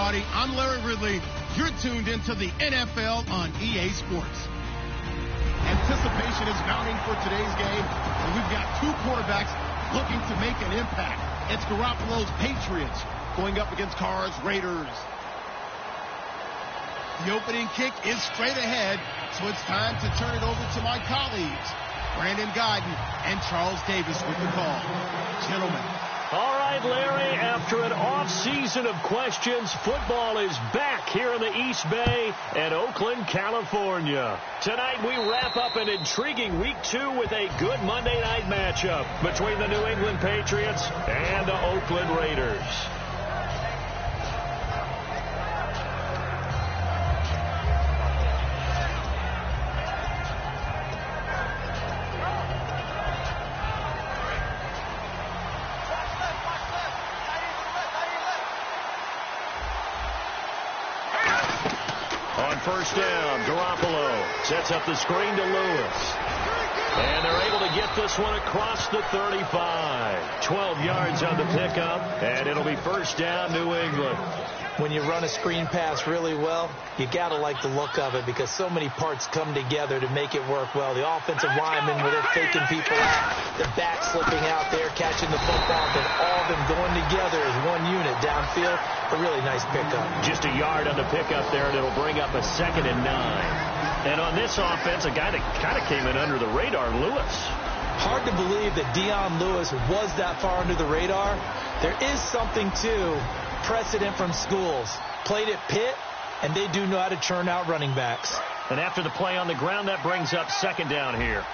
everybody. I'm Larry Ridley. You're tuned into the NFL on EA Sports. Anticipation is mounting for today's game, and we've got two quarterbacks looking to make an impact. It's Garoppolo's Patriots going up against Carr's Raiders. The opening kick is straight ahead, so it's time to turn it over to my colleagues, Brandon Guyton and Charles Davis with the call. Gentlemen. All right, Larry, after an off-season of questions, football is back here in the East Bay and Oakland, California. Tonight, we wrap up an intriguing Week 2 with a good Monday night matchup between the New England Patriots and the Oakland Raiders. First down, Garoppolo sets up the screen to Lewis. And they're able to get this one across the 35. 12 yards on the pickup, and it'll be first down, New England. When you run a screen pass really well, you got to like the look of it because so many parts come together to make it work well. The offensive linemen, where they're faking people out, the back slipping out there, catching the football, then all of them going together as one unit downfield. A really nice pickup. Just a yard on the pickup there, and it'll bring up a 2nd and 9. And on this offense, a guy that kind of came in under the radar, Lewis. Hard to believe that Dion Lewis was that far under the radar. There is something to precedent from schools. Played at Pitt, and they do know how to churn out running backs. And after the play on the ground, that brings up 2nd down here.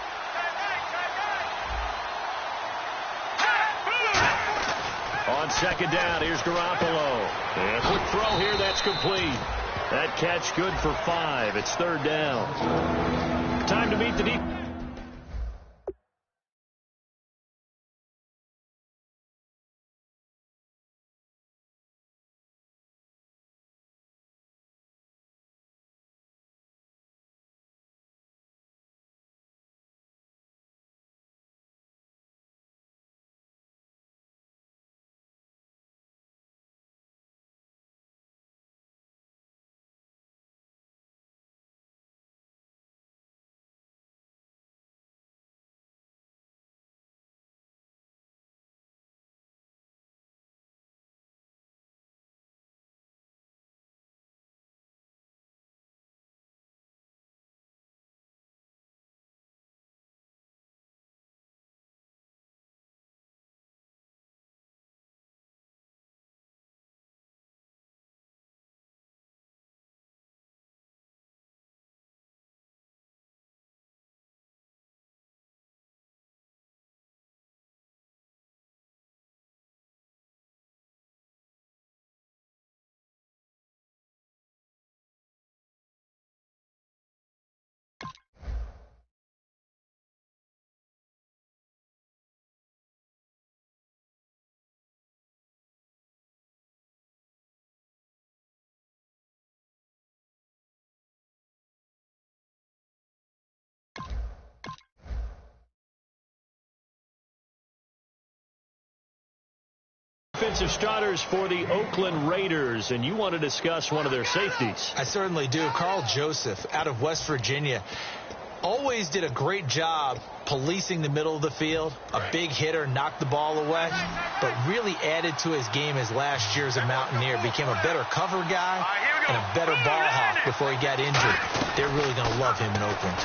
On 2nd down, here's Garoppolo. And quick throw here, that's complete. That catch good for 5. It's 3rd down. Time to meet the defense. Offensive starters for the Oakland Raiders, and you want to discuss one of their safeties. I certainly do. Carl Joseph out of West Virginia always did a great job policing the middle of the field. A big hitter, knocked the ball away, but really added to his game as last year as a Mountaineer. Became a better cover guy and a better ball hawk before he got injured. They're really going to love him in Oakland.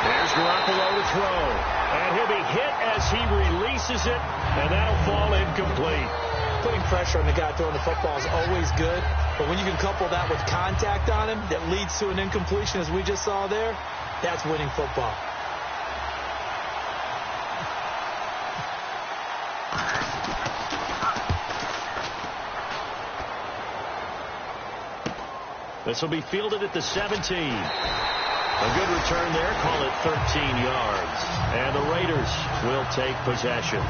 There's Garoppolo to throw. And he'll be hit as he releases it, and that'll fall incomplete. Putting pressure on the guy throwing the football is always good, but when you can couple that with contact on him that leads to an incompletion, as we just saw there, that's winning football. This will be fielded at the 17. A good return there. Call it 13 yards. And the Raiders will take possession.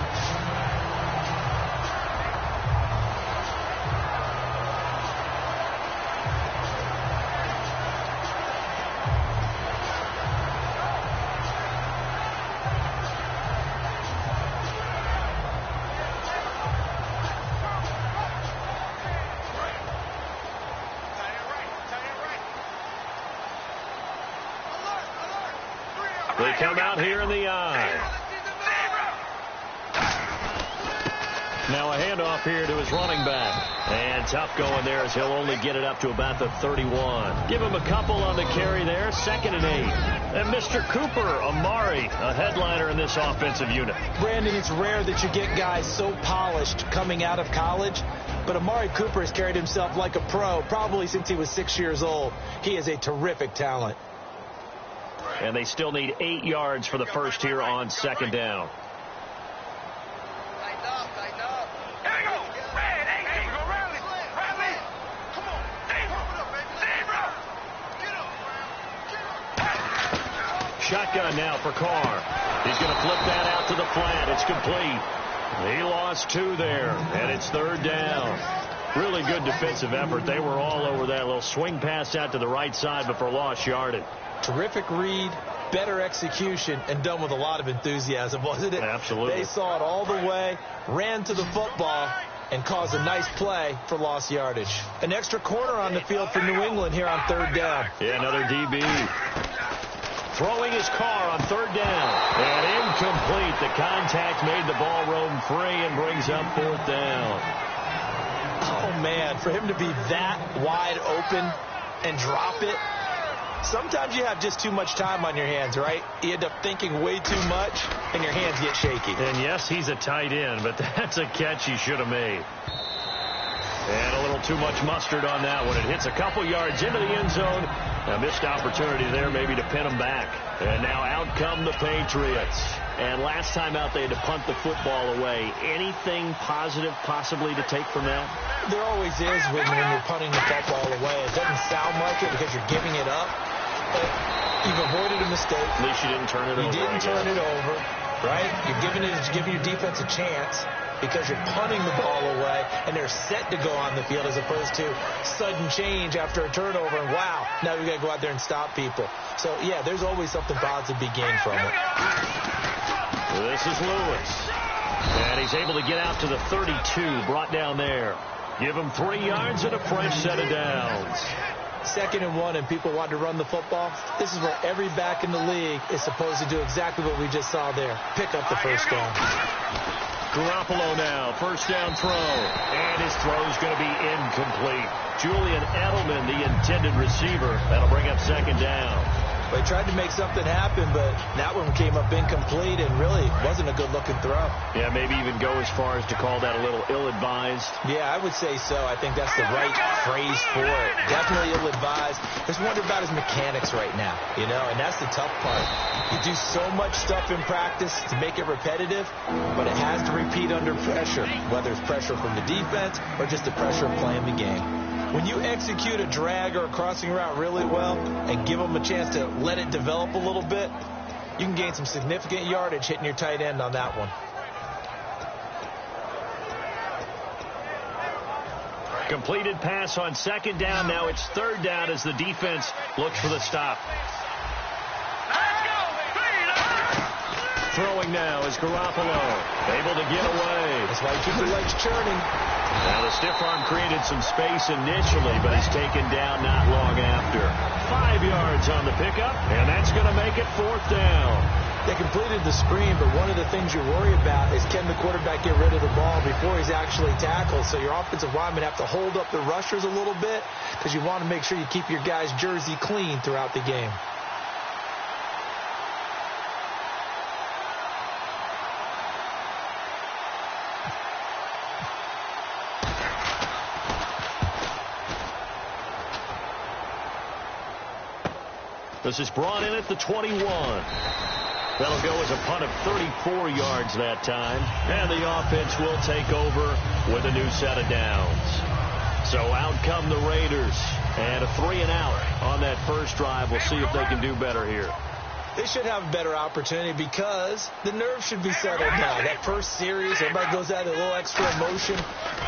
They come out here in the eye. Now a handoff here to his running back. And tough going there as he'll only get it up to about the 31. Give him a couple on the carry there. 2nd and 8. And Mr. Cooper Amari, a headliner in this offensive unit. Brandon, it's rare that you get guys so polished coming out of college. But Amari Cooper has carried himself like a pro probably since he was 6 years old. He is a terrific talent. And they still need 8 yards for the first here on 2nd down. Shotgun now for Carr. He's going to flip that out to the flat. It's complete. He lost 2 there, and it's 3rd down. Really good defensive effort. They were all over that little swing pass out to the right side, but for lost yardage. Terrific read, better execution, and done with a lot of enthusiasm, wasn't it? Absolutely. They saw it all the way, ran to the football, and caused a nice play for lost yardage. An extra corner on the field for New England here on 3rd down. Yeah, another DB. Throwing his Carr on 3rd down. And incomplete. The contact made the ball roam free and brings up 4th down. Oh, man, for him to be that wide open and drop it. Sometimes you have just too much time on your hands, right? You end up thinking way too much, and your hands get shaky. And, yes, he's a tight end, but that's a catch he should have made. And a little too much mustard on that one. It hits a couple yards into the end zone. A missed opportunity there maybe to pin them back. And now out come the Patriots. And last time out they had to punt the football away. Anything positive possibly to take from that? There always is when you're punting the football away. It doesn't sound like it because you're giving it up. But you've avoided a mistake. At least you didn't turn it over. You didn't turn it over, right? You're giving your defense a chance because you're punting the ball away, and they're set to go on the field as opposed to sudden change after a turnover, and wow, now we've got to go out there and stop people. So, yeah, there's always something positive to be gained from it. This is Lewis. And he's able to get out to the 32, brought down there. Give him 3 yards and a fresh set of downs. 2nd and 1, and people want to run the football. This is where every back in the league is supposed to do exactly what we just saw there. Pick up the first down. Garoppolo now, 1st down throw. And his throw's going to be incomplete. Julian Edelman, the intended receiver. That'll bring up 2nd down. They tried to make something happen, but that one came up incomplete and really wasn't a good-looking throw. Yeah, maybe even go as far as to call that a little ill-advised. Yeah, I would say so. I think that's the right phrase for it. Definitely ill-advised. Just wonder about his mechanics right now, and that's the tough part. You do so much stuff in practice to make it repetitive, but it has to repeat under pressure, whether it's pressure from the defense or just the pressure of playing the game. When you execute a drag or a crossing route really well and give them a chance to let it develop a little bit, you can gain some significant yardage hitting your tight end on that one. Completed pass on 2nd down. Now it's 3rd down as the defense looks for the stop. Throwing now is Garoppolo. Able to get away. That's why you keep the legs churning. Now the stiff arm created some space initially, but he's taken down not long after. 5 yards on the pickup, and that's going to make it 4th down. They completed the screen, but one of the things you worry about is can the quarterback get rid of the ball before he's actually tackled? So your offensive linemen have to hold up the rushers a little bit because you want to make sure you keep your guy's jersey clean throughout the game. This is brought in at the 21. That'll go as a punt of 34 yards that time. And the offense will take over with a new set of downs. So out come the Raiders. And a 3-and-out on that first drive. We'll see if they can do better here. They should have a better opportunity because the nerves should be settled now. That first series, everybody goes out with a little extra emotion.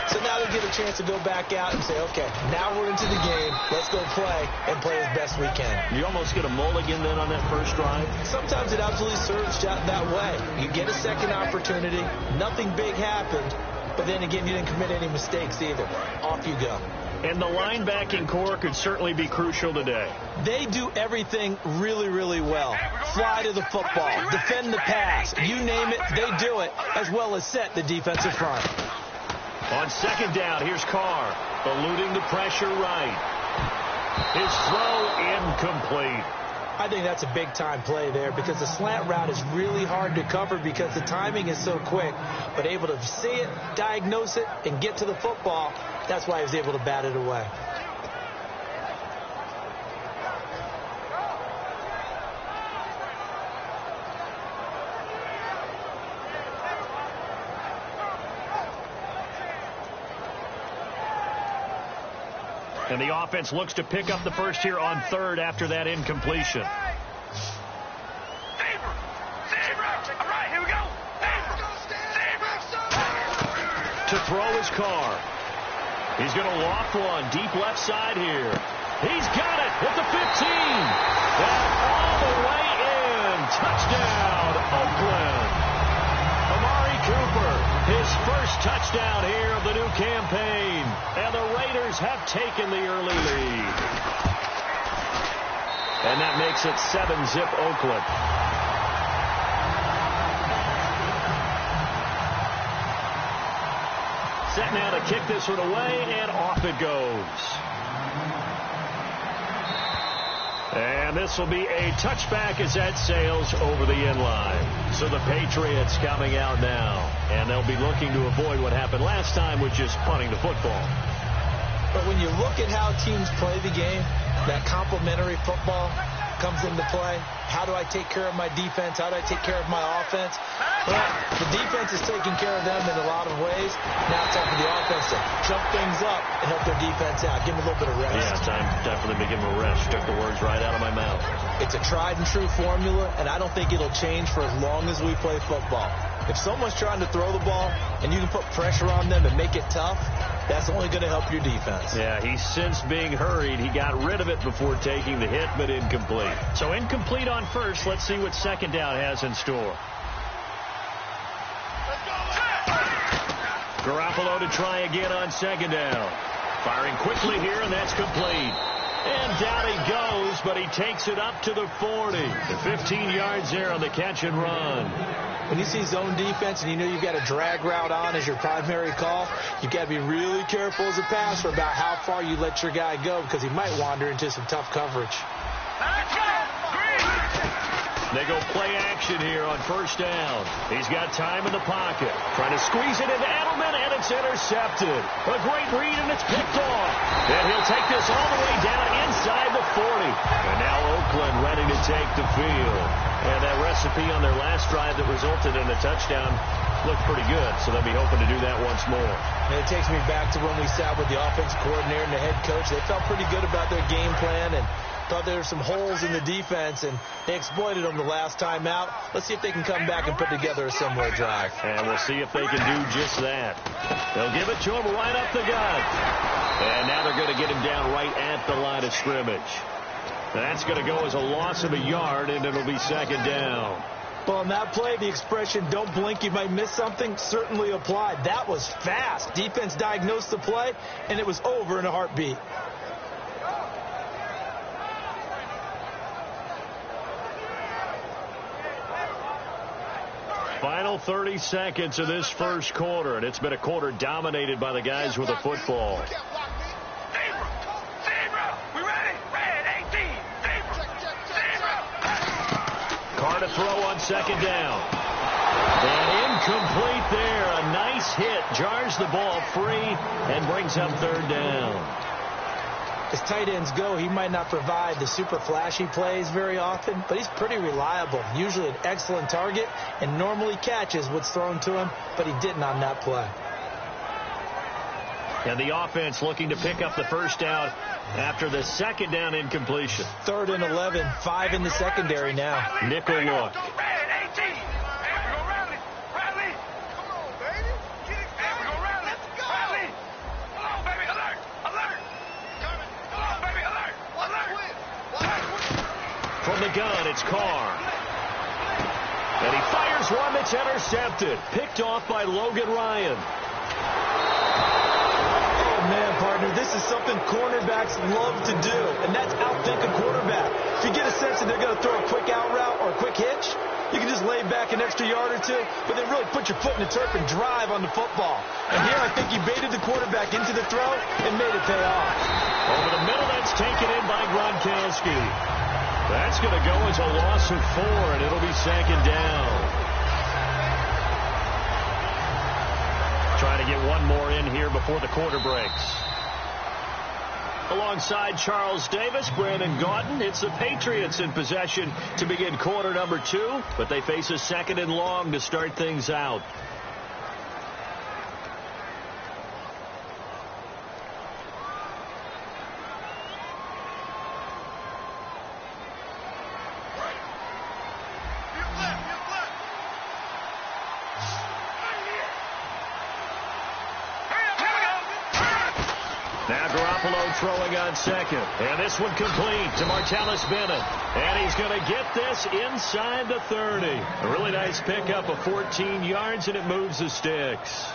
So now they get a chance to go back out and say, okay, now we're into the game. Let's go play and play as best we can. You almost get a mulligan then on that first drive? Sometimes it absolutely serves that way. You get a second opportunity. Nothing big happened. But then again, you didn't commit any mistakes either. Off you go. And the linebacking core could certainly be crucial today. They do everything really, really well. Fly to the football, defend the pass, you name it, they do it, as well as set the defensive front. On second down, here's Carr, eluding the pressure right. His throw incomplete. I think that's a big-time play there because the slant route is really hard to cover because the timing is so quick. But able to see it, diagnose it, and get to the football, that's why he was able to bat it away. And the offense looks to pick up the first here on third after that incompletion. To throw his Carr. He's going to loft one deep left side here. He's got it at the 15. And all the way in. Touchdown, Oakland. Amari Cooper, his first touchdown here of the new campaign. And the Raiders have taken the early lead. And that makes it 7-zip Oakland. Set now to kick this one away, and off it goes. And this will be a touchback as that sails over the end line. So the Patriots coming out now, and they'll be looking to avoid what happened last time, which is punting the football. But when you look at how teams play the game, that complementary football comes into play. How do I take care of my defense? How do I take care of my offense? Well, the defense is taking care of them in a lot of ways. Now it's time for the offense to jump things up and help their defense out. Give them a little bit of rest. Yeah, time definitely to give them a rest. Took the words right out of my mouth. It's a tried and true formula, and I don't think it'll change for as long as we play football. If someone's trying to throw the ball and you can put pressure on them and make it tough, that's only going to help your defense. Yeah, he's since being hurried. He got rid of it before taking the hit, but incomplete. So incomplete on first. Let's see what second down has in store. Garoppolo to try again on second down. Firing quickly here, and that's complete. And down he goes, but he takes it up to the 40. 15 yards there on the catch and run. When you see zone defense and you know you've got a drag route on as your primary call, you've got to be really careful as a passer about how far you let your guy go because he might wander into some tough coverage. They go play action here on first down. He's got time in the pocket. Trying to squeeze it into Edelman, and it's intercepted. A great read, and it's picked off. And he'll take this all the way down inside the 40. And now Oakland ready to take the field. And that recipe on their last drive that resulted in a touchdown looked pretty good, so they'll be hoping to do that once more. And it takes me back to when we sat with the offensive coordinator and the head coach. They felt pretty good about their game plan and thought there were some holes in the defense, and they exploited them the last time out. Let's see if they can come back and put together a similar drive. And we'll see if they can do just that. They'll give it to him right up the gut. And now they're going to get him down right at the line of scrimmage. That's going to go as a loss of a yard, and it'll be second down. Well, on that play, the expression, don't blink, you might miss something, certainly applied. That was fast. Defense diagnosed the play, and it was over in a heartbeat. Final 30 seconds of this first quarter, and it's been a quarter dominated by the guys with the football. Carr to throw on second down. And incomplete there. A nice hit. Jars the ball free and brings up third down. As tight ends go, he might not provide the super flashy plays very often, but he's pretty reliable. Usually an excellent target and normally catches what's thrown to him, but he didn't on that play. And the offense looking to pick up the first down after the second down incompletion. 3rd and 11, 5 in the secondary now. Nickel look. From the gun, it's Carr. And he fires one that's intercepted. Picked off by Logan Ryan. Oh, man, partner. This is something cornerbacks love to do, and that's outthink a quarterback. If you get a sense that they're going to throw a quick out route or a quick hitch, you can just lay back an extra yard or two, but then really put your foot in the turf and drive on the football. And here I think he baited the quarterback into the throw and made it pay off. Over the middle, that's taken in by Gronkowski. That's going to go as a loss of 4, and it'll be second down. Trying to get one more in here before the quarter breaks. Alongside Charles Davis, Brandon Gaudin, it's the Patriots in possession to begin quarter number 2, but they face a second and long to start things out. Now Garoppolo throwing on second. And this one complete to Martellus Bennett. And he's going to get this inside the 30. A really nice pickup of 14 yards, and it moves the sticks.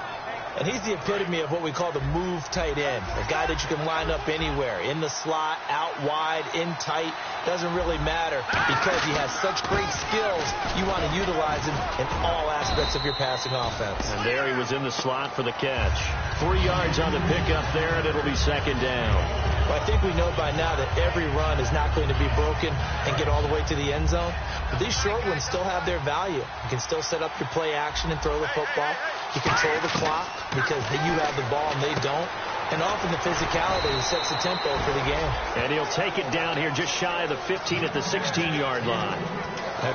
And he's the epitome of what we call the move tight end. A guy that you can line up anywhere. In the slot, out wide, in tight. Doesn't really matter because he has such great skills. You want to utilize him in all aspects of your passing offense. And there he was in the slot for the catch. 3 yards on the pickup there, and it'll be second down. Well, I think we know by now that every run is not going to be broken and get all the way to the end zone. But these short ones still have their value. You can still set up your play action and throw the football. You control the clock because you have the ball and they don't. And often the physicality sets the tempo for the game. And he'll take it down here just shy of the 15 at the 16-yard line.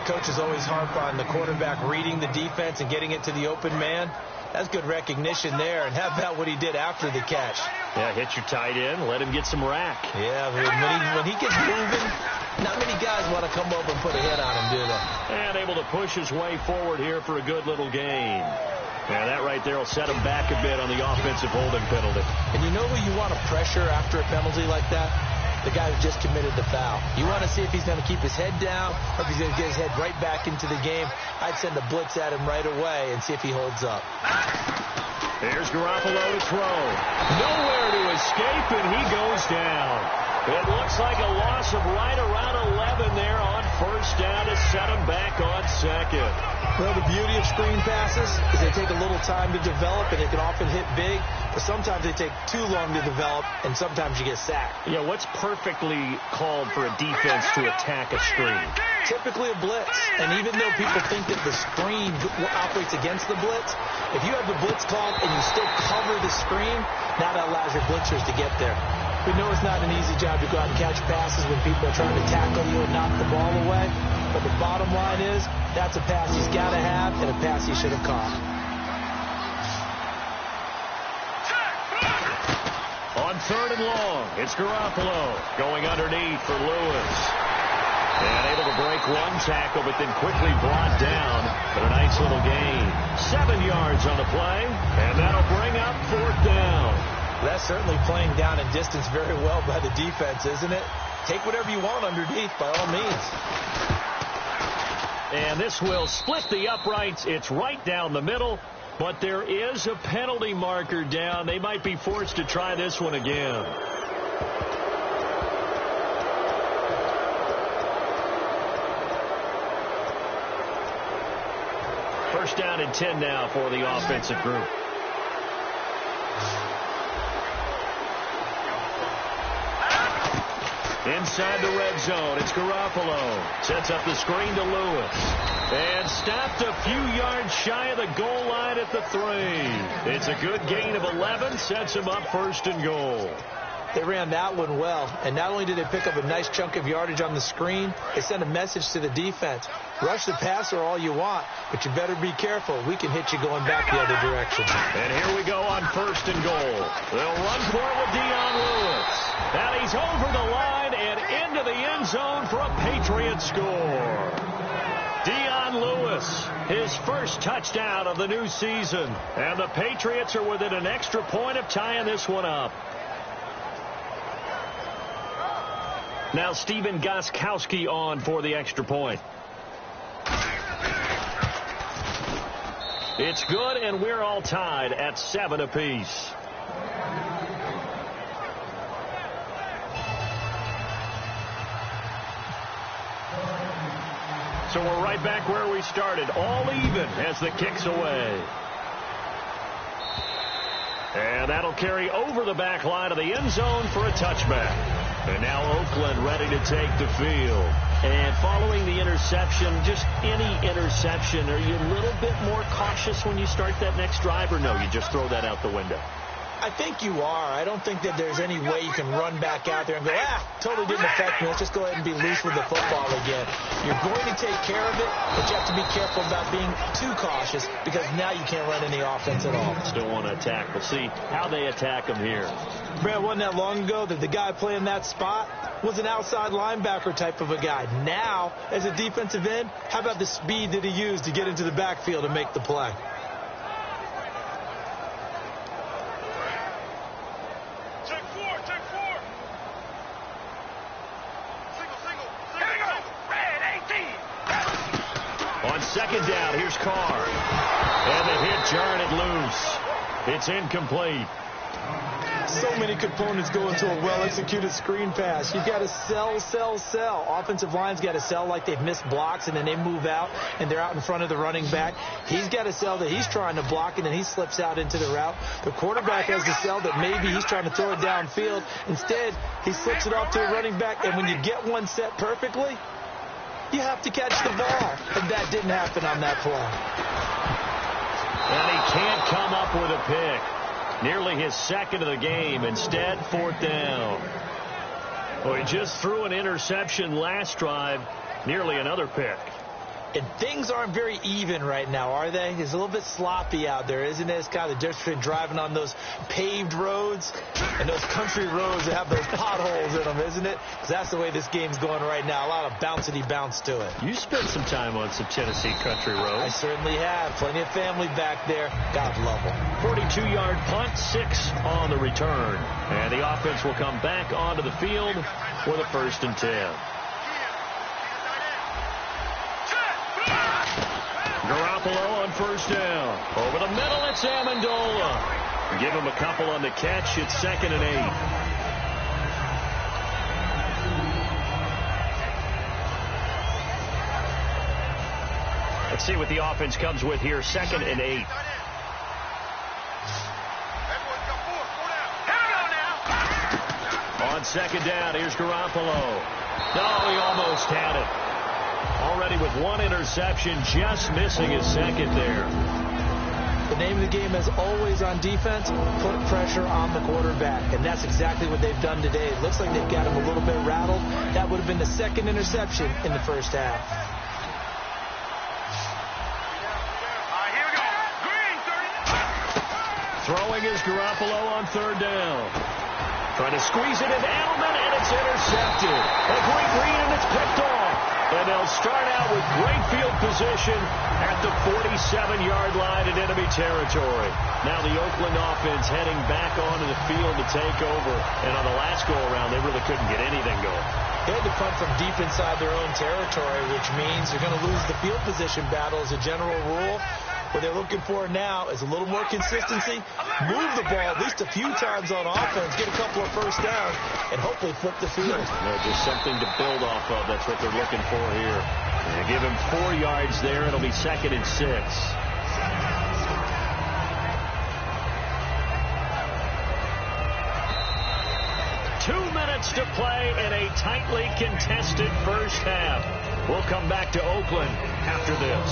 Coaches always harp on the quarterback reading the defense and getting it to the open man. That's good recognition there. And how about what he did after the catch? Yeah, hit your tight end, let him get some rack. Yeah, when he gets moving, not many guys want to come over and put a hit on him, do they? And able to push his way forward here for a good little gain. Yeah, that right there will set him back a bit on the offensive holding penalty. And you know who you want to pressure after a penalty like that? The guy who just committed the foul. You want to see if he's going to keep his head down or if he's going to get his head right back into the game. I'd send a blitz at him right away and see if he holds up. There's Garoppolo to throw. Nowhere to escape, and he goes down. It looks like a loss of right around 11 there on first down to set him back on second. Well, the beauty of screen passes is they take a little time to develop, and they can often hit big, but sometimes they take too long to develop, and sometimes you get sacked. Yeah, what's perfectly called for a defense to attack a screen? Typically a blitz, and even though people think that the screen operates against the blitz, if you have the blitz called and you still cover the screen, now that allows your blitzers to get there. We know it's not an easy job to go out and catch passes when people are trying to tackle you and knock the ball away. But the bottom line is, that's a pass he's got to have and a pass he should have caught. On third and long, it's Garoppolo going underneath for Lewis. And able to break one tackle, but then quickly brought down for a nice little gain. 7 yards on the play, and that'll bring up fourth down. That's certainly playing down in distance very well by the defense, isn't it? Take whatever you want underneath, by all means. And this will split the uprights. It's right down the middle, but there is a penalty marker down. They might be forced to try this one again. First down and 10 now for the offensive group. Inside the red zone, it's Garoppolo. Sets up the screen to Lewis. And stopped a few yards shy of the goal line at the 3. It's a good gain of 11. Sets him up first and goal. They ran that one well, and not only did they pick up a nice chunk of yardage on the screen, they sent a message to the defense. Rush the passer all you want, but you better be careful. We can hit you going back the other direction. And here we go on first and goal. They'll run for it with Dion Lewis. And he's over the line and into the end zone for a Patriots score. Dion Lewis, his first touchdown of the new season. And the Patriots are within an extra point of tying this one up. Now Stephen Gostkowski on for the extra point. It's good, and we're all tied at 7 apiece. So we're right back where we started, all even as the kick's away. And that'll carry over the back line of the end zone for a touchback. And now Oakland ready to take the field. And following the interception, just any interception, are you a little bit more cautious when you start that next drive, or no, you just throw that out the window? I think you are. I don't think that there's any way you can run back out there and go, totally didn't affect me. Let's just go ahead and be loose with the football again. You're going to take care of it, but you have to be careful about being too cautious because now you can't run any offense at all. Still want to attack. We'll see how they attack them here. Brad, wasn't that long ago that the guy playing that spot was an outside linebacker type of a guy. Now, as a defensive end, how about the speed that he used to get into the backfield and make the play? Second down, here's Carr. And the hit jarred it loose. It's incomplete. So many components go into a well-executed screen pass. You've got to sell. Offensive line's got to sell like they've missed blocks, and then they move out, and they're out in front of the running back. He's got to sell that he's trying to block, and then he slips out into the route. The quarterback has to sell that maybe he's trying to throw it downfield. Instead, he slips it off to a running back, and when you get one set perfectly, you have to catch the ball, and that didn't happen on that play. And he can't come up with a pick. Nearly his second of the game. Instead, fourth down. Well, he just threw an interception last drive. Nearly another pick. And things aren't very even right now, are they? It's a little bit sloppy out there, isn't it? It's kind of the difference between driving on those paved roads and those country roads that have those potholes in them, isn't it? Because that's the way this game's going right now. A lot of bouncy bounce to it. You spent some time on some Tennessee country roads. I certainly have. Plenty of family back there. God love them. 42-yard punt, 6 on the return. And the offense will come back onto the field with a 1st and 10. Garoppolo on 1st down. Over the middle, it's Amendola. Give him a couple on the catch. It's 2nd and 8. Let's see what the offense comes with here. 2nd and 8. On 2nd down, here's Garoppolo. No, he almost had it. Already with one interception, just missing his 2nd there. The name of the game is always on defense, put pressure on the quarterback. And that's exactly what they've done today. It looks like they've got him a little bit rattled. That would have been the 2nd interception in the first half. Throwing is Garoppolo on 3rd down. Trying to squeeze it into Edelman, and it's intercepted. A great read, and it's picked off. And they'll start out with great field position at the 47-yard line in enemy territory. Now the Oakland offense heading back onto the field to take over. And on the last go-around, they really couldn't get anything going. They had to punt from deep inside their own territory, which means they're going to lose the field position battle as a general rule. What they're looking for now is a little more consistency, move the ball at least a few times on offense, get a couple of 1st downs, and hopefully flip the field. Just something to build off of. That's what they're looking for here. And give him 4 yards there. It'll be 2nd and 6. Two minutes to play in a tightly contested first half. We'll come back to Oakland after this.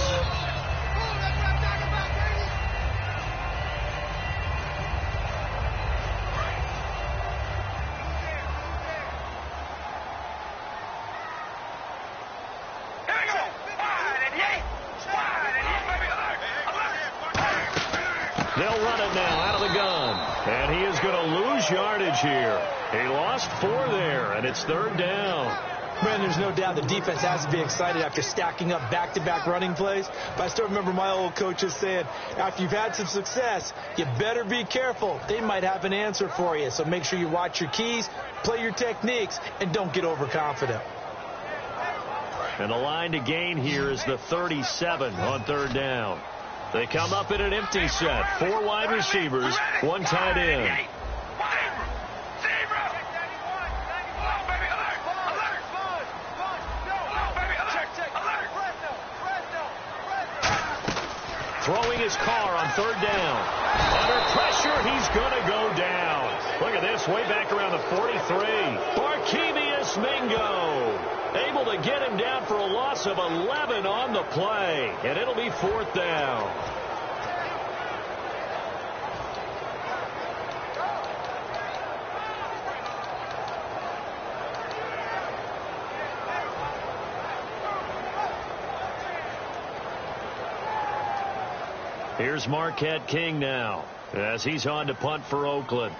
They'll run it now out of the gun. And he is going to lose yardage here. He lost 4 there, and it's 3rd down. Man, there's no doubt the defense has to be excited after stacking up back-to-back running plays. But I still remember my old coaches saying, after you've had some success, you better be careful. They might have an answer for you. So make sure you watch your keys, play your techniques, and don't get overconfident. And the line to gain here is the 37 on 3rd down. They come up in an empty set. 4 wide receivers, 1 tight end. throwing his car on third down. Under pressure, he's going to go down. Look at this, way back around the 43. Barkevious Mingo able to get him down for a loss of 11 on the play, and it'll be fourth down. Here's Marquette King now as he's on to punt for Oakland.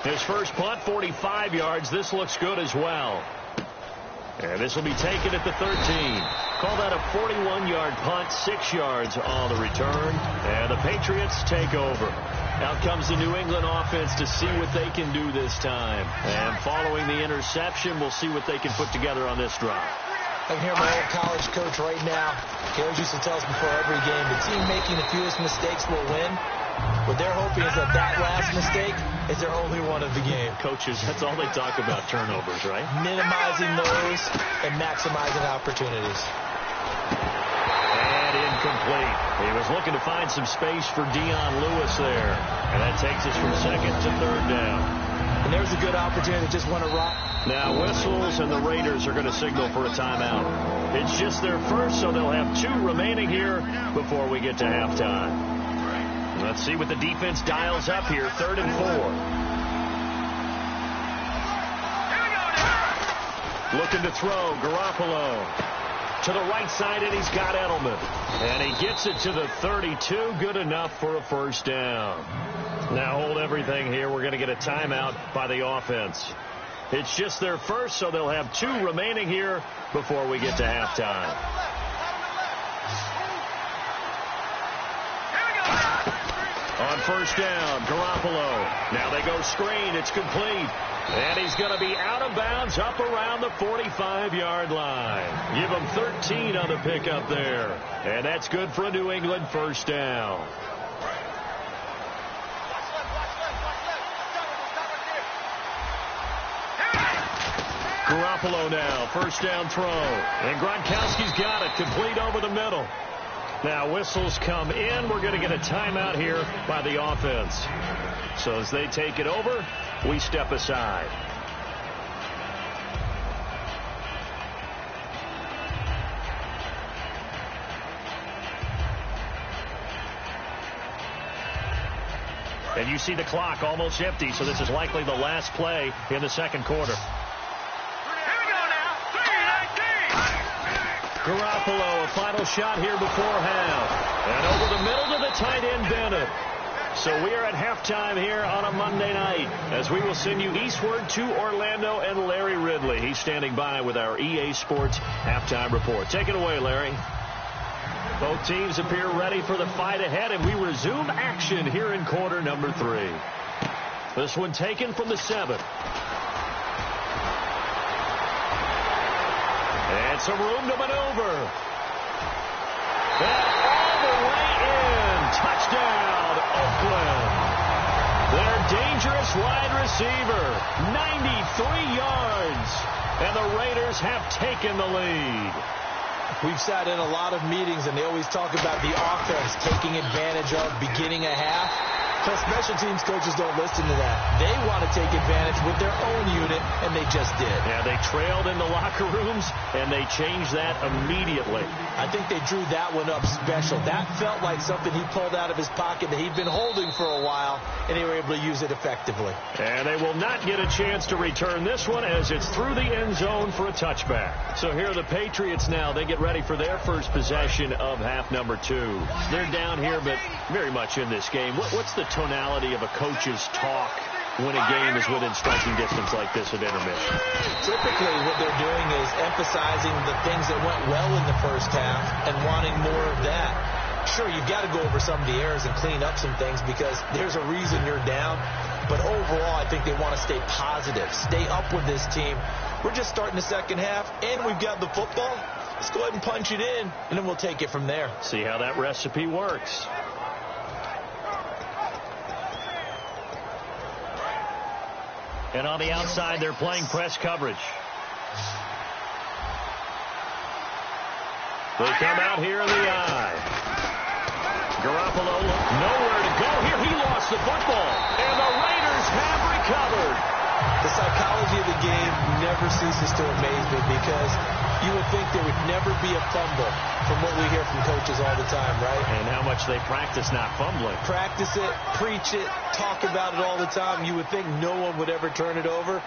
His first punt, 45 yards. This looks good as well. And this will be taken at the 13. Call that a 41-yard punt, 6 yards on the return. And the Patriots take over. Out comes the New England offense to see what they can do this time. And following the interception, we'll see what they can put together on this drive. I can hear my old college coach right now. He always used to tell us before every game, the team making the fewest mistakes will win. What they're hoping is that last mistake is their only one of the game. Coaches, that's all they talk about, turnovers, right? Minimizing those and maximizing opportunities. And incomplete. He was looking to find some space for Dion Lewis there. And that takes us from second to third down. And there's a good opportunity to just want to rock. Now whistles, and the Raiders are going to signal for a timeout. It's just their first, so they'll have 2 remaining here before we get to halftime. Let's see what the defense dials up here. 3rd and 4. Looking to throw. Garoppolo to the right side, and he's got Edelman. And he gets it to the 32. Good enough for a first down. Now hold everything here. We're going to get a timeout by the offense. It's just their first, so they'll have 2 remaining here before we get to halftime. On first down, Garoppolo. Now they go screen. It's complete. And he's going to be out of bounds up around the 45-yard line. Give him 13 on the pickup there. And that's good for a New England first down. Garoppolo now, first down throw. And Gronkowski's got it, complete over the middle. Now whistles come in. We're going to get a timeout here by the offense. So as they take it over, we step aside. And you see the clock almost empty, so this is likely the last play in the second quarter. Garoppolo, a final shot here before half. And over the middle to the tight end, Bennett. So we are at halftime here on a Monday night as we will send you eastward to Orlando and Larry Ridley. He's standing by with our EA Sports halftime report. Take it away, Larry. Both teams appear ready for the fight ahead, and we resume action here in quarter number 3. This one taken from the 7. And some room to maneuver. And all the way in. Touchdown, Oakland. Their dangerous wide receiver. 93 yards. And the Raiders have taken the lead. We've sat in a lot of meetings, and they always talk about the offense taking advantage of beginning a half. Plus, special teams coaches don't listen to that. They want to take advantage with their own unit, and they just did. Yeah, they trailed in the locker rooms, and they changed that immediately. I think they drew that one up special. That felt like something he pulled out of his pocket that he'd been holding for a while, and they were able to use it effectively. And they will not get a chance to return this one as it's through the end zone for a touchback. So here are the Patriots now. They get ready for their first possession of half number 2. They're down here, but very much in this game. What's the tonality of a coach's talk when a game is within striking distance like this at intermission? Typically what they're doing is emphasizing the things that went well in the first half and wanting more of that. Sure, you've got to go over some of the errors and clean up some things because there's a reason you're down. But overall, I think they want to stay positive, stay up with this team. We're just starting the second half, and we've got the football. Let's go ahead and punch it in, and then we'll take it from there. See how that recipe works. And on the outside, they're playing press coverage. They come out here in the eye. Garoppolo, nowhere to go here. He lost the football. And the Raiders have recovered. The psychology of the game never ceases to amaze me because you would think there would never be a fumble from what we hear from coaches all the time, right? And how much they practice not fumbling. Practice it, preach it, talk about it all the time. You would think no one would ever turn it over.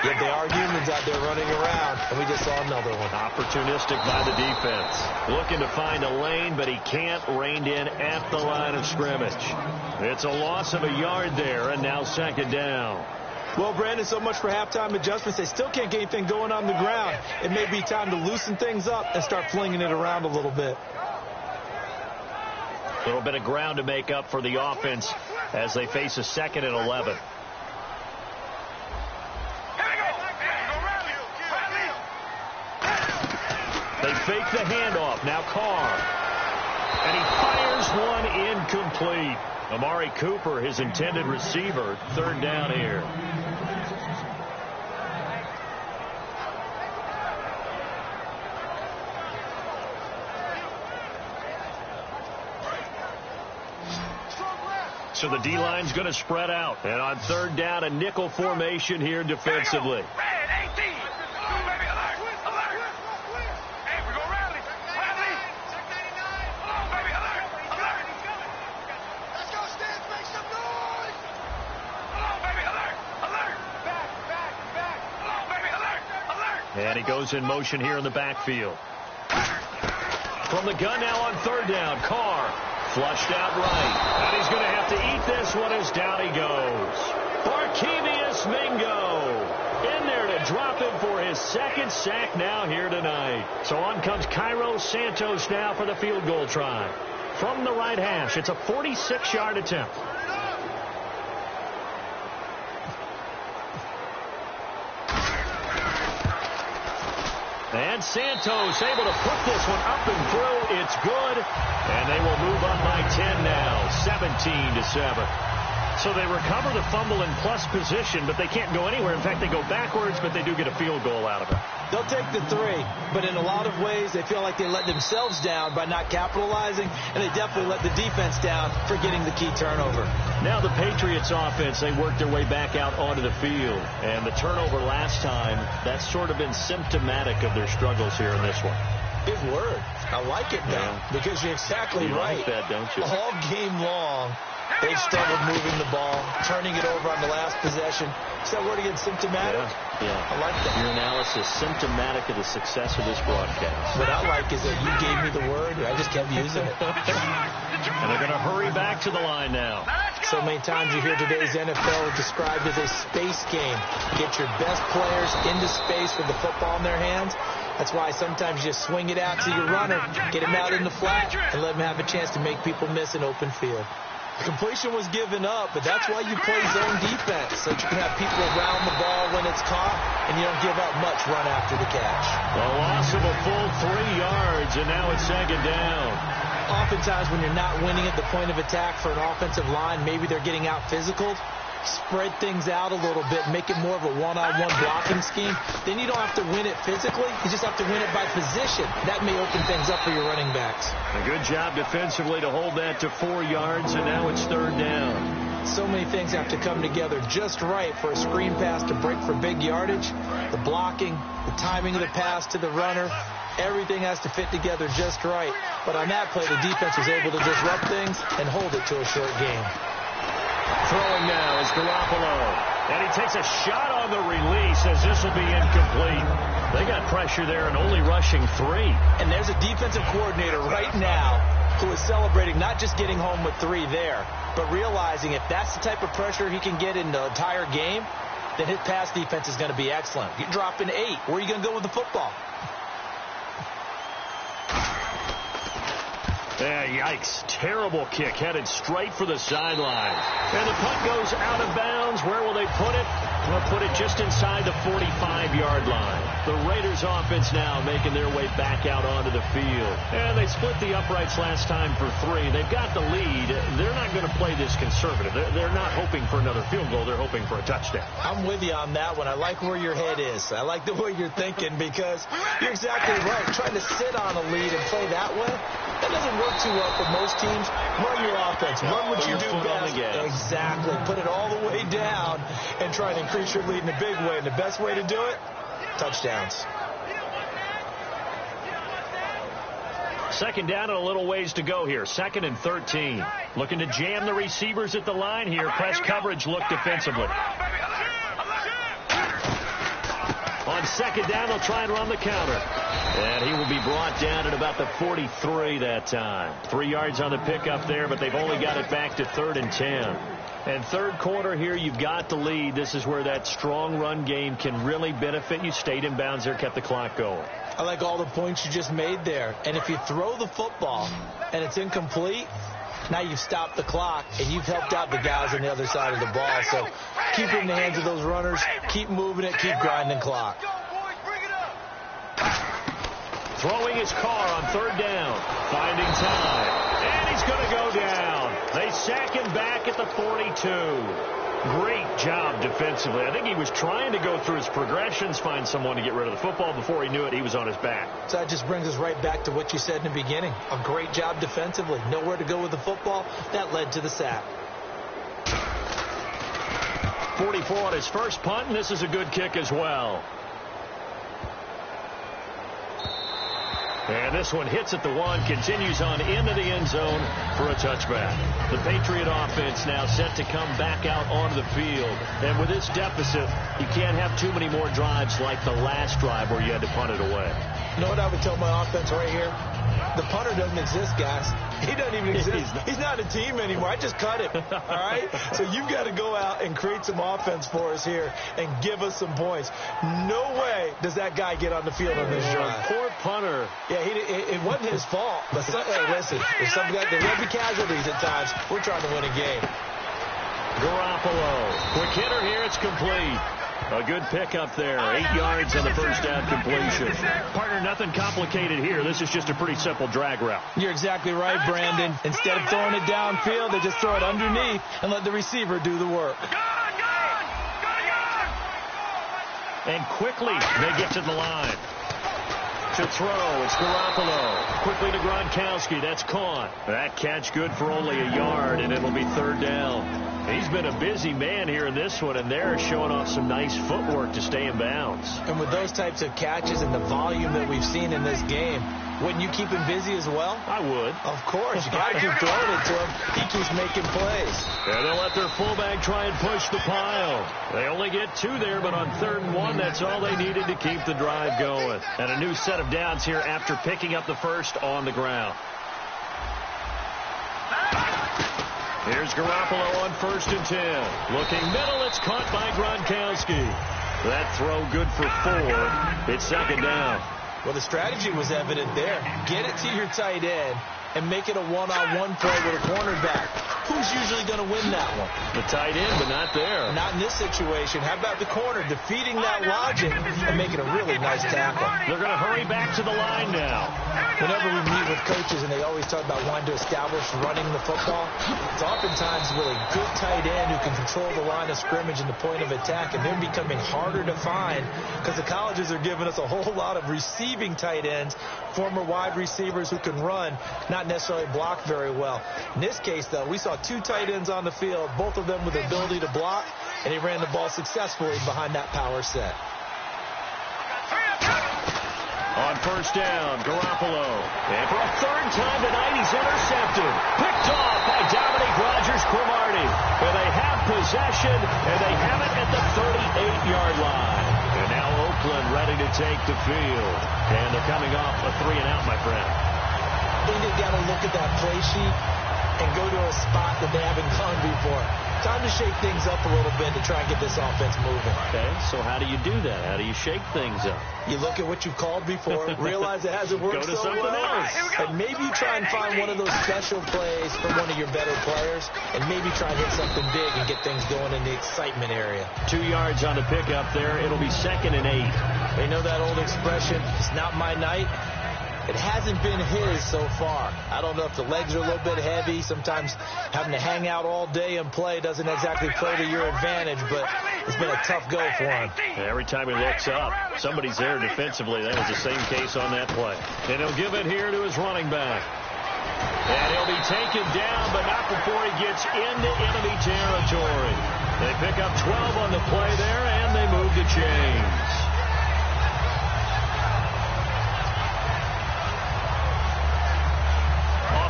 Yet they are humans out there running around, and we just saw another one. Opportunistic by the defense. Looking to find a lane, but he can't. Reined in at the line of scrimmage. It's a loss of a yard there, and now second down. Well, Brandon, so much for halftime adjustments. They still can't get anything going on the ground. It may be time to loosen things up and start flinging it around a little bit. A little bit of ground to make up for the offense as they face a 2nd and 11. They fake the handoff. Now Carr. And he fires one incomplete. Amari Cooper, his intended receiver, 3rd down here. So the D-line's going to spread out. And on 3rd down, a nickel formation here defensively. And he goes in motion here in the backfield. From the gun now on 3rd down. Carr flushed out right. And he's going to have to eat this one as down he goes. Barkevius Mingo in there to drop him for his 2nd sack now here tonight. So on comes Cairo Santos now for the field goal try. From the right hash, it's a 46-yard attempt. And Santos able to put this one up and through. It's good. And they will move up by 10 now, 17-7. So they recover the fumble in plus position, but they can't go anywhere. In fact, they go backwards, but they do get a field goal out of it. They'll take the 3, but in a lot of ways, they feel like they let themselves down by not capitalizing, and they definitely let the defense down for getting the key turnover. Now the Patriots offense, they work their way back out onto the field. And the turnover last time, that's sort of been symptomatic of their struggles here in this one. Big word. I like it now, because you're exactly right. You like that, don't you? All game long, they've struggled moving the ball, turning it over on the last possession. Is that word again, symptomatic? Yeah. I like that. Your analysis, symptomatic of the success of this broadcast. What I like is that you gave me the word, and I just kept using it. And they're going to hurry back to the line now. So many times you hear today's NFL described as a space game. Get your best players into space with the football in their hands. That's why sometimes you just swing it out to your runner, get him out in the flat, and let him have a chance to make people miss an open field. The completion was given up, but that's why you play zone defense, so that you can have people around the ball when it's caught, and you don't give up much run after the catch. A loss of a full 3 yards, and now it's 2nd down. Oftentimes when you're not winning at the point of attack for an offensive line, maybe they're getting out physical. Spread things out a little bit, make it more of a one-on-one blocking scheme. Then you don't have to win it physically. You just have to win it by position. That may open things up for your running backs. A good job defensively to hold that to 4 yards, and now it's 3rd down. So many things have to come together just right for a screen pass to break for big yardage. The blocking, the timing of the pass to the runner, everything has to fit together just right. But on that play, the defense was able to disrupt things and hold it to a short game. Throwing now is Garoppolo. And he takes a shot on the release as this will be incomplete. They got pressure there and only rushing 3. And there's a defensive coordinator right now who is celebrating not just getting home with 3 there, but realizing if that's the type of pressure he can get in the entire game, then his pass defense is going to be excellent. You're dropping 8. Where are you going to go with the football? Yeah, yikes. Terrible kick headed straight for the sideline. And the punt goes out of bounds. Where will they put it? They'll put it just inside the 45-yard line. The Raiders offense now making their way back out onto the field. And they split the uprights last time for 3. They've got the lead. They're not going to play this conservative. They're not hoping for another field goal. They're hoping for a touchdown. I'm with you on that one. I like where your head is. I like the way you're thinking because you're exactly right. Trying to sit on a lead and play that way, that doesn't work too well for most teams. Run your offense. Run what you do best. Exactly. Put it all the way down and try to increase your lead in a big way. And the best way to do it, touchdowns. Second down and a little ways to go here. 2nd and 13. Looking to jam the receivers at the line here. Press coverage look defensively. On 2nd down, they'll try and run the counter. And he will be brought down at about the 43 that time. 3 yards on the pickup there, but they've only got it back to 3rd and 10. And third quarter here, you've got the lead. This is where that strong run game can really benefit you. Stayed in bounds there, kept the clock going. I like all the points you just made there. And if you throw the football and it's incomplete, now you've stopped the clock and you've helped out the guys on the other side of the ball. So keep it in the hands of those runners. Keep moving it. Keep grinding clock. Throwing his car on 3rd down. Finding time. And he's going to go down. They sack him back at the 42. Great job defensively. I think he was trying to go through his progressions, find someone to get rid of the football. Before he knew it, he was on his back. So that just brings us right back to what you said in the beginning. A great job defensively. Nowhere to go with the football. That led to the sack. 44 on his first punt, and this is a good kick as well. And this one hits at the 1, continues on into the end zone for a touchback. The Patriot offense now set to come back out onto the field. And with this deficit, you can't have too many more drives like the last drive where you had to punt it away. You know what I would tell my offense right here? The punter doesn't exist, guys. He doesn't even exist. He's not a team anymore. I just cut him. All right? So you've got to go out and create some offense for us here and give us some points. No way does that guy get on the field on this drive. Poor punter. Yeah, it wasn't his fault. But hey, listen, if some guy, there will be casualties at times. We're trying to win a game. Garoppolo. Quick hitter here. It's complete. A good pickup there. 8 yards on the first down completion. Partner, nothing complicated here. This is just a pretty simple drag route. You're exactly right, Brandon. Instead of throwing it downfield, they just throw it underneath and let the receiver do the work. And quickly, they get to the line. To throw, it's Garoppolo. Quickly to Gronkowski. That's caught. That catch good for only a yard, and it'll be 3rd down. He's been a busy man here in this one, and they're showing off some nice footwork to stay in bounds. And with those types of catches and the volume that we've seen in this game, wouldn't you keep him busy as well? I would. Of course. You got to keep throwing it to him. He keeps making plays. And they'll let their fullback try and push the pile. They only get 2 there, but on 3rd and 1, that's all they needed to keep the drive going. And a new set of downs here after picking up the first on the ground. Here's Garoppolo on 1st and 10. Looking middle, it's caught by Gronkowski. That throw good for 4. It's 2nd down. Well, the strategy was evident there. Get it to your tight end and make it a one-on-one play with a cornerback. Who's usually going to win that one? The tight end, but not there. Not in this situation. How about the corner defeating that logic and making a really nice tackle? They're going to hurry back to the line now. Whenever we meet with coaches and they always talk about wanting to establish running the football, it's oftentimes with a good tight end who can control the line of scrimmage and the point of attack, and they're becoming harder to find because the colleges are giving us a whole lot of receiving tight ends, former wide receivers who can run, not necessarily block very well. In this case, though, we saw 2 tight ends on the field, both of them with the ability to block, and he ran the ball successfully behind that power set. On 1st down, Garoppolo. And for a 3rd time tonight, he's intercepted. Picked off by Dominique Rodgers-Cromartie. And they have possession, and they have it at the 38-yard line. And now Oakland ready to take the field. And they're coming off a 3-and-out, my friend. I think they've got to look at that play sheet and go to a spot that they haven't gone before. Time to shake things up a little bit to try and get this offense moving. Okay, so how do you do that? How do you shake things up? You look at what you called before, realize it hasn't worked Go to so something well, else. and maybe you try and find one of those special plays from one of your better players, and maybe try and hit something big and get things going in the excitement area. 2 yards on the pickup there. It'll be 2nd and 8. They know that old expression, it's not my night. It hasn't been his so far. I don't know if the legs are a little bit heavy. Sometimes having to hang out all day and play doesn't exactly play to your advantage, but it's been a tough go for him. Every time he looks up, somebody's there defensively. That was the same case on that play. And he'll give it here to his running back. And he'll be taken down, but not before he gets into enemy territory. They pick up 12 on the play there, and they move the chains.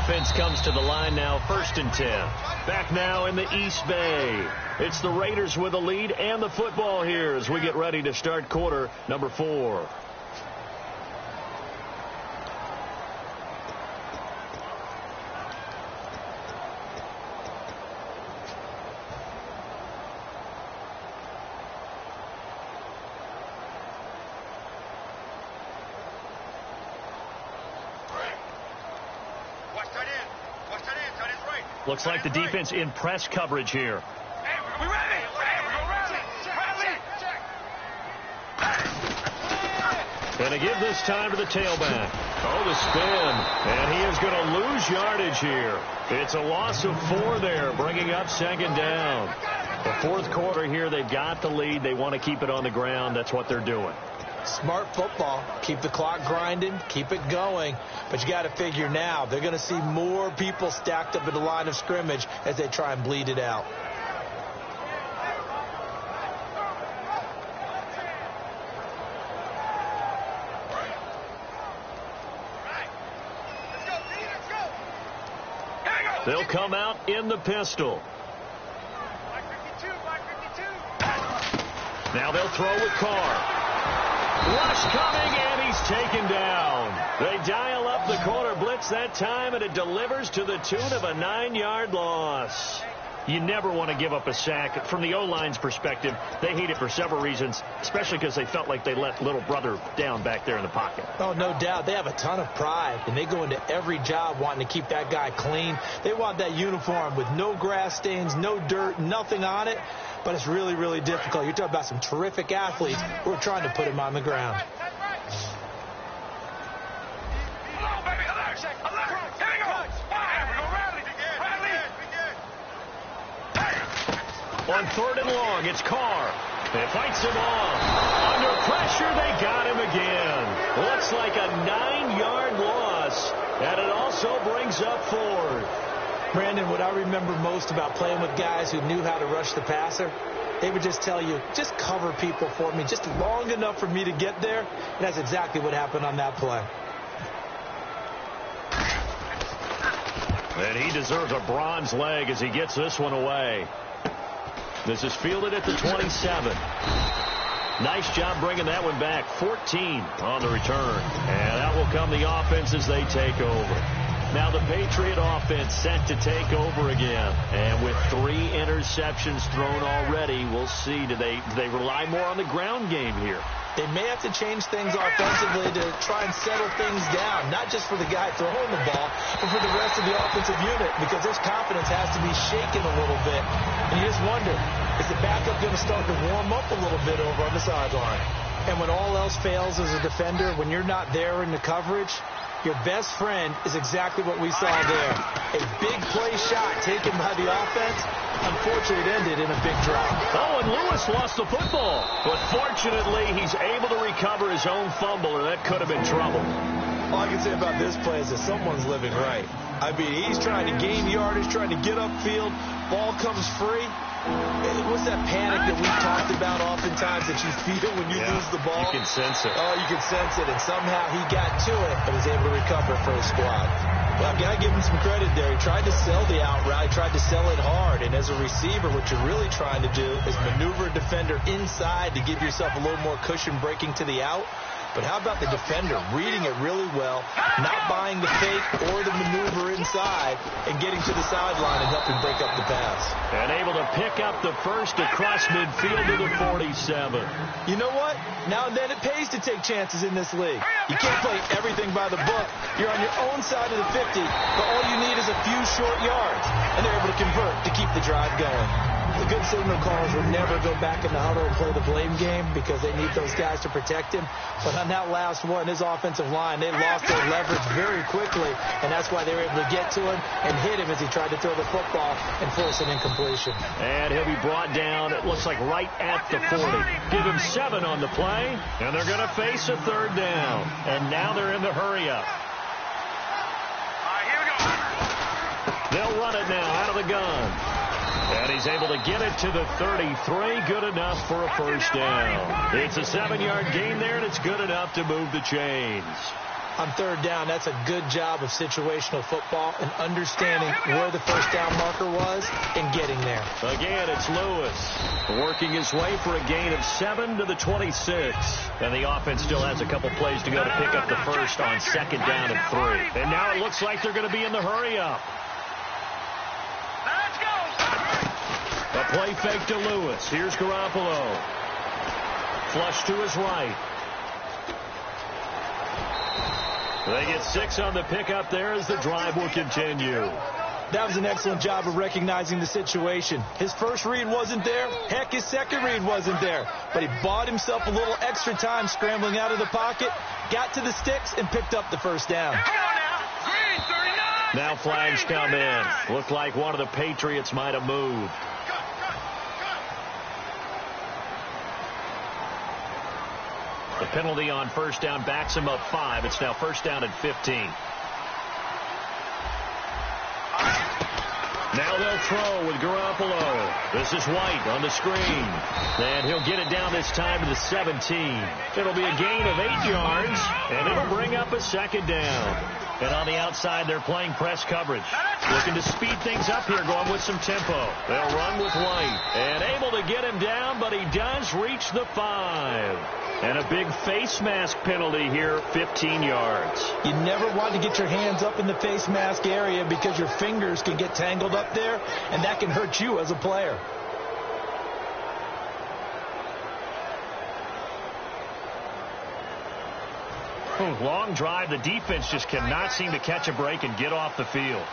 Offense comes to the line now, 1st and 10. Back now in the East Bay. It's the Raiders with the lead and the football here as we get ready to start quarter number 4. Looks like the defense in press coverage here. And to give this time to the tailback. Oh, the spin. And he is going to lose yardage here. It's a loss of 4 there, bringing up 2nd down. The 4th quarter here, they've got the lead. They want to keep it on the ground. That's what they're doing. Smart football. Keep the clock grinding. Keep it going. But you got to figure now they're going to see more people stacked up at the line of scrimmage as they try and bleed it out. They'll come out in the pistol. Now they'll throw with Carr. Rush coming, and he's taken down. They dial up the corner blitz that time, and it delivers to the tune of a 9-yard loss. You never want to give up a sack. From the O-line's perspective, they hate it for several reasons, especially because they felt like they let little brother down back there in the pocket. Oh, no doubt. They have a ton of pride, and they go into every job wanting to keep that guy clean. They want that uniform with no grass stains, no dirt, nothing on it. But it's really, really difficult. You're talking about some terrific athletes who are trying to put him on the ground. On 3rd and long, it's Carr. It fights him off. Under pressure, they got him again. Looks like a 9-yard loss, and it also brings up 4th. Brandon, what I remember most about playing with guys who knew how to rush the passer, they would just tell you, just cover people for me, just long enough for me to get there. And that's exactly what happened on that play. And he deserves a bronze leg as he gets this one away. This is fielded at the 27. Nice job bringing that one back. 14 on the return. And out will come the offense as they take over. Now the Patriot offense set to take over again. And with 3 interceptions thrown already, we'll see. Do they rely more on the ground game here? They may have to change things offensively to try and settle things down, not just for the guy throwing the ball, but for the rest of the offensive unit, because this confidence has to be shaken a little bit. And you just wonder, is the backup going to start to warm up a little bit over on the sideline? And when all else fails as a defender, when you're not there in the coverage, your best friend is exactly what we saw there. A big play shot taken by the offense. Unfortunately, it ended in a big drop. Oh, and Lewis lost the football. But fortunately, he's able to recover his own fumble, or that could have been trouble. All I can say about this play is that someone's living right. I mean, he's trying to gain yardage, trying to get upfield. Ball comes free. What's that panic that we've talked about oftentimes that you feel when you lose the ball? You can sense it. Oh, you can sense it. And somehow he got to it, but was able to recover for his squad. Well, I've got to give him some credit there. He tried to sell the out route. He tried to sell it hard. And as a receiver, what you're really trying to do is maneuver a defender inside to give yourself a little more cushion breaking to the out. But how about the defender reading it really well, not buying the fake or the maneuver inside, and getting to the sideline and helping break up the pass. And able to pick up the first across midfield to the 47. You know what? Now and then it pays to take chances in this league. You can't play everything by the book. You're on your own side of the 50, but all you need is a few short yards. And they're able to convert to keep the drive going. The good signal callers would never go back in the huddle and play the blame game because they need those guys to protect him. But on that last one, his offensive line, they lost their leverage very quickly, and that's why they were able to get to him and hit him as he tried to throw the football and force an incompletion. And he'll be brought down, it looks like right at the 40. Give him 7 on the play, and they're going to face a third down. And now they're in the hurry-up. They'll run it now out of the gun. And he's able to get it to the 33. Good enough for a first down. It's a 7-yard gain there, and it's good enough to move the chains. On third down, that's a good job of situational football and understanding where the first down marker was and getting there. Again, it's Lewis working his way for a gain of 7 to the 26. And the offense still has a couple plays to go to pick up the first on 2nd down and 3. And now it looks like they're going to be in the hurry-up. A play fake to Lewis. Here's Garoppolo. Flush to his right. They get 6 on the pickup there as the drive will continue. That was an excellent job of recognizing the situation. His first read wasn't there. Heck, his second read wasn't there. But he bought himself a little extra time scrambling out of the pocket, got to the sticks, and picked up the first down. Now flags come in. Looked like one of the Patriots might have moved. The penalty on first down backs him up 5. It's now first down and 15. Now they'll throw with Garoppolo. This is White on the screen. And he'll get it down this time to the 17. It'll be a gain of 8 yards, and it'll bring up a 2nd down. And on the outside, they're playing press coverage. Looking to speed things up here, going with some tempo. They'll run with White. And able to get him down, but he does reach the 5. And a big face mask penalty here, 15 yards. You never want to get your hands up in the face mask area because your fingers can get tangled up there, and that can hurt you as a player. Long drive. The defense just cannot seem to catch a break and get off the field.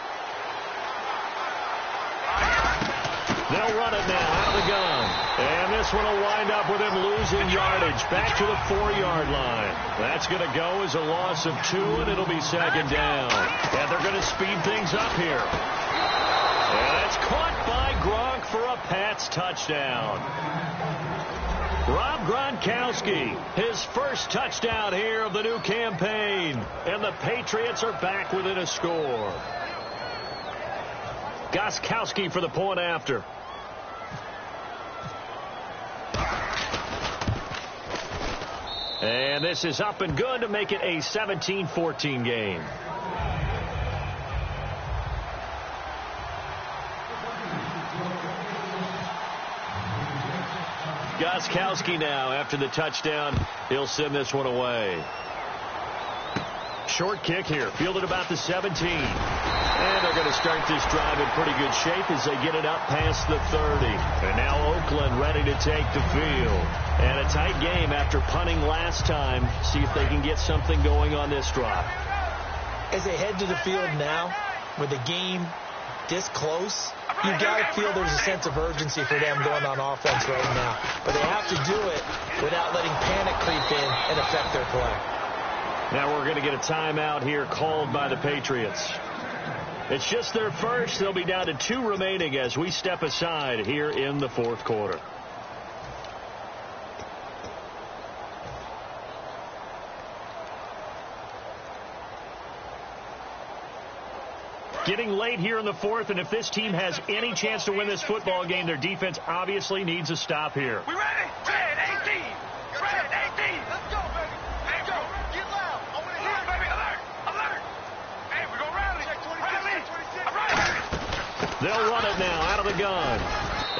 They'll run it now out of the gun. And this one will wind up with him losing yardage back to the 4-yard line. That's going to go as a loss of 2, and it'll be 2nd down. And they're going to speed things up here. And it's caught by Gronk for a Pats touchdown. Rob Gronkowski, his first touchdown here of the new campaign. And the Patriots are back within a score. Gostkowski for the point after. And this is up and good to make it a 17-14 game. Gostkowski now after the touchdown. He'll send this one away. Short kick here, fielded about the 17. And they're going to start this drive in pretty good shape as they get it up past the 30. And now Oakland ready to take the field. And a tight game after punting last time. See if they can get something going on this drive. As they head to the field now, with the game this close, you got to feel there's a sense of urgency for them going on offense right now. But they have to do it without letting panic creep in and affect their play. Now we're going to get a timeout here called by the Patriots. It's just their first. They'll be down to 2 remaining as we step aside here in the 4th quarter. Getting late here in the 4th, and if this team has any chance to win this football game, their defense obviously needs a stop here. We ready? Red 18. Red 18. Let's go, baby. Let's go. Get loud. I want to hear it, baby. Alert. Alert. Hey, we're going to rally. Check 26. Rally. All right. They'll run it now out of the gun.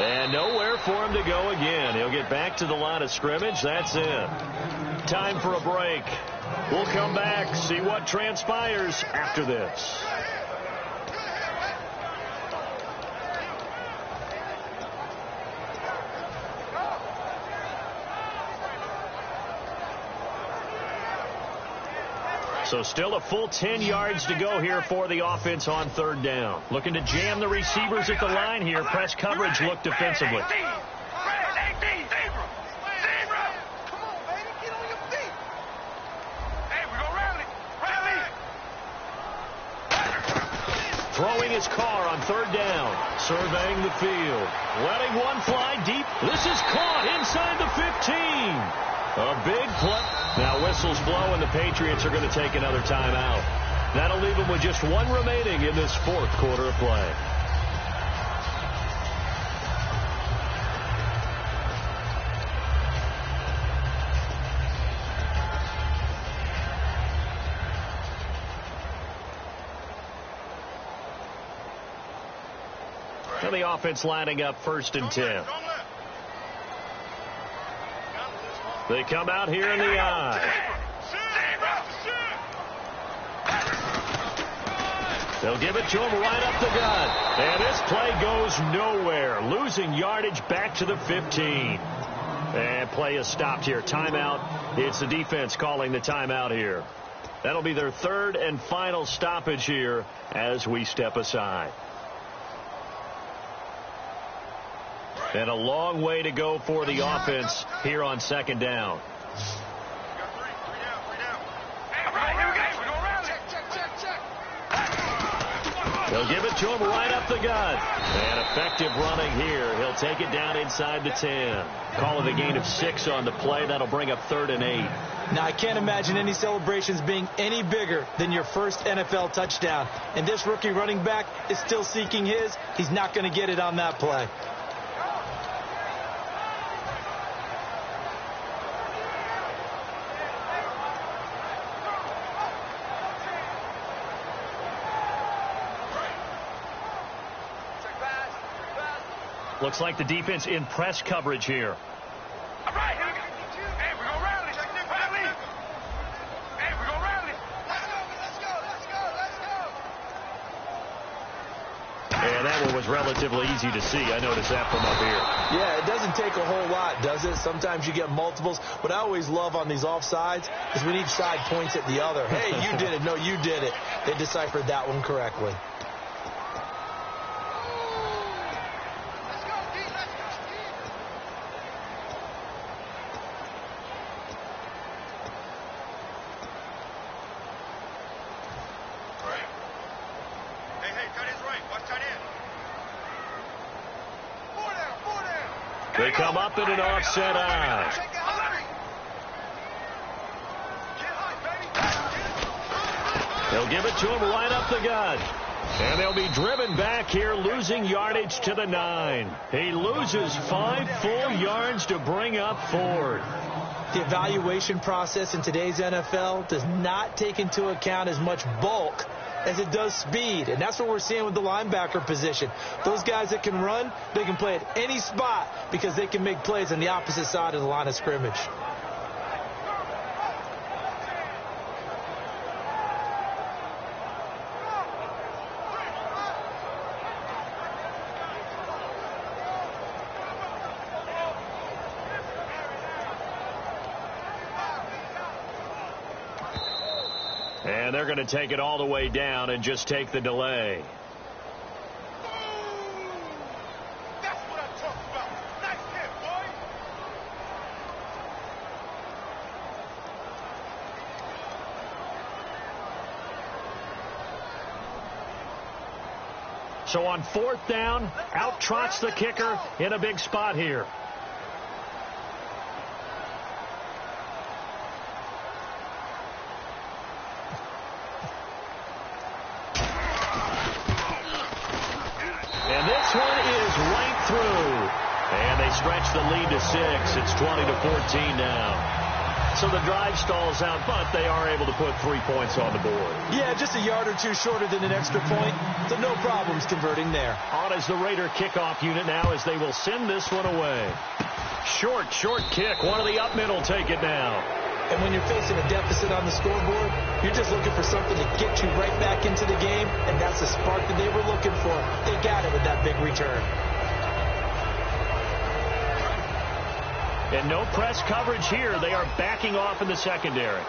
And nowhere for him to go again. He'll get back to the line of scrimmage. That's it. Time for a break. We'll come back, see what transpires after this. So still a full 10 yards to go here for the offense on third down. Looking to jam the receivers at the line here. Press coverage look defensively. Throwing his car on third down. Surveying the field. Letting one fly deep. This is caught inside the 15. A big play. Now whistles blow and the Patriots are going to take another timeout. That'll leave them with just one remaining in this fourth quarter of play. And the offense lining up 1st and 10. They come out here in the eye. They'll give it to him right up the gut. And this play goes nowhere. Losing yardage back to the 15. And play is stopped here. Timeout. It's the defense calling the timeout here. That'll be their 3rd and final stoppage here as we step aside. And a long way to go for the offense here on 2nd down. They'll give it to him right up the gut. And effective running here. He'll take it down inside the 10. Call it a gain of 6 on the play. That'll bring up 3rd and 8. Now, I can't imagine any celebrations being any bigger than your first NFL touchdown. And this rookie running back is still seeking his. He's not going to get it on that play. Looks like the defense in press coverage here. All right, here we go. Hey, we're going to rally. Hey, we're going to rally. Let's go. And that one was relatively easy to see. I noticed that from up here. Yeah, it doesn't take a whole lot, does it? Sometimes you get multiples. What I always love on these offsides is when each side points at the other. Hey, you did it. No, you did it. They deciphered that one correctly. They come up in an offset eye. They'll give it to him right up the gut. And they'll be driven back here, losing yardage to the 9. He loses 5 full yards to bring up 4th. The evaluation process in today's NFL does not take into account as much bulk as it does speed. And that's what we're seeing with the linebacker position. Those guys that can run, they can play at any spot because they can make plays on the opposite side of the line of scrimmage. And they're going to take it all the way down and just take the delay. That's what I'm talking about. Nice hit, boy. So on 4th down, out trots the kicker in a big spot here. Through. And they stretch the lead to 6. It's 20-14 now. So the drive stalls out, but they are able to put 3 points on the board. Yeah, just a yard or two shorter than an extra point, so no problems converting there. On is the Raider kickoff unit now as they will send this one away. Short kick. One of the up middle take it now. And when you're facing a deficit on the scoreboard, you're just looking for something to get you right back into the game, and that's the spark that they were looking for. They got it with that big return. And no press coverage here. They are backing off in the secondary.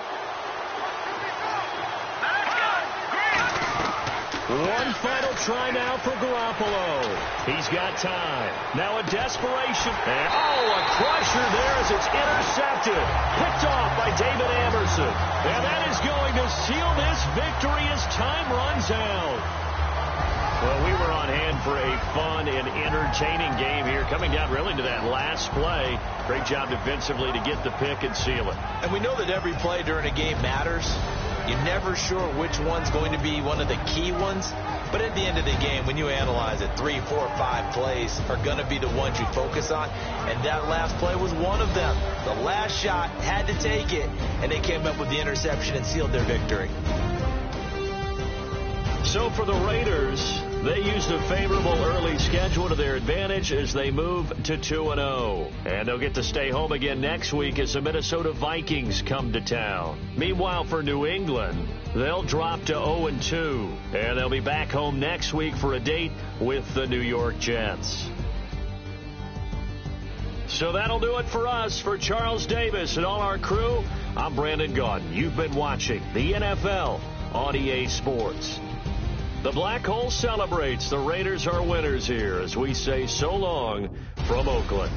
One final try now for Garoppolo. He's got time. Now a desperation. And, a crusher there as it's intercepted. Picked off by David Anderson. And that is going to seal this victory as time runs out. Well, we were on hand for a fun and entertaining game here, coming down really to that last play. Great job defensively to get the pick and seal it. And we know that every play during a game matters. You're never sure which one's going to be one of the key ones. But at the end of the game, when you analyze it, 3, 4, 5 plays are going to be the ones you focus on. And that last play was one of them. The last shot had to take it, and they came up with the interception and sealed their victory. So for the Raiders, they used a favorable early schedule to their advantage as they move to 2-0. And they'll get to stay home again next week as the Minnesota Vikings come to town. Meanwhile, for New England, they'll drop to 0-2. And they'll be back home next week for a date with the New York Jets. So that'll do it for us. For Charles Davis and all our crew, I'm Brandon Gaudin. You've been watching the NFL on EA Sports. The Black Hole celebrates. The Raiders are winners here as we say so long from Oakland.